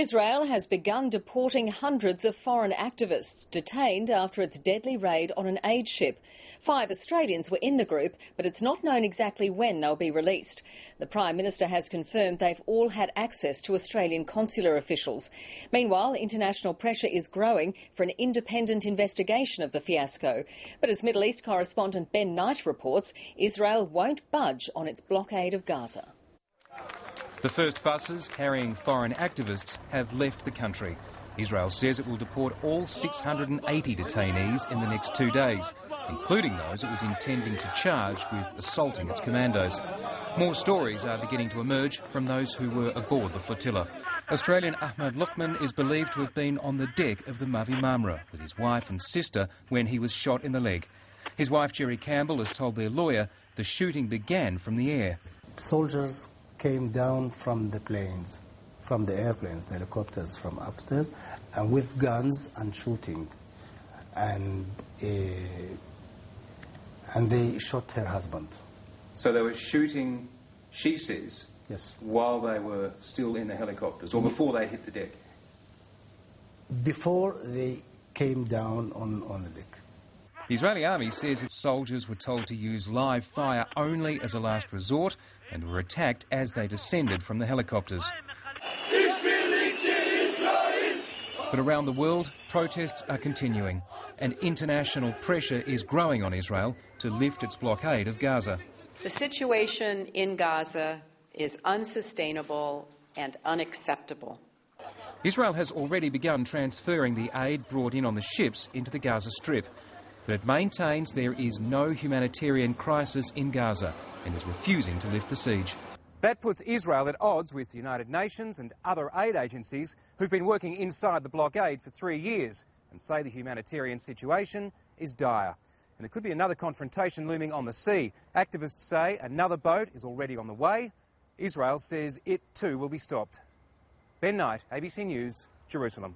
Israel has begun deporting hundreds of foreign activists detained after its deadly raid on an aid ship. 5 Australians were in the group, but it's not known exactly when they'll be released. The Prime Minister has confirmed they've all had access to Australian consular officials. Meanwhile, international pressure is growing for an independent investigation of the fiasco. But as Middle East correspondent Ben Knight reports, Israel won't budge on its blockade of Gaza. The first buses carrying foreign activists have left the country. Israel says it will deport all 680 detainees in the next 2 days, including those it was intending to charge with assaulting its commandos. More stories are beginning to emerge from those who were aboard the flotilla. Australian Ahmad Luqman is believed to have been on the deck of the Mavi Mamre with his wife and sister when he was shot in the leg. His wife, Jerry Campbell, has told their lawyer the shooting began from the air. Soldiers came down from the planes, from the airplanes, the helicopters from upstairs, and with guns and shooting. And they shot her husband. So they were shooting, she says, yes, while they were still in the helicopters, or before they hit the deck? Before they came down on the deck. The Israeli army says its soldiers were told to use live fire only as a last resort and were attacked as they descended from the helicopters. But around the world, protests are continuing and international pressure is growing on Israel to lift its blockade of Gaza. The situation in Gaza is unsustainable and unacceptable. Israel has already begun transferring the aid brought in on the ships into the Gaza Strip. But it maintains there is no humanitarian crisis in Gaza and is refusing to lift the siege. That puts Israel at odds with the United Nations and other aid agencies who've been working inside the blockade for 3 years and say the humanitarian situation is dire. And there could be another confrontation looming on the sea. Activists say another boat is already on the way. Israel says it too will be stopped. Ben Knight, ABC News, Jerusalem.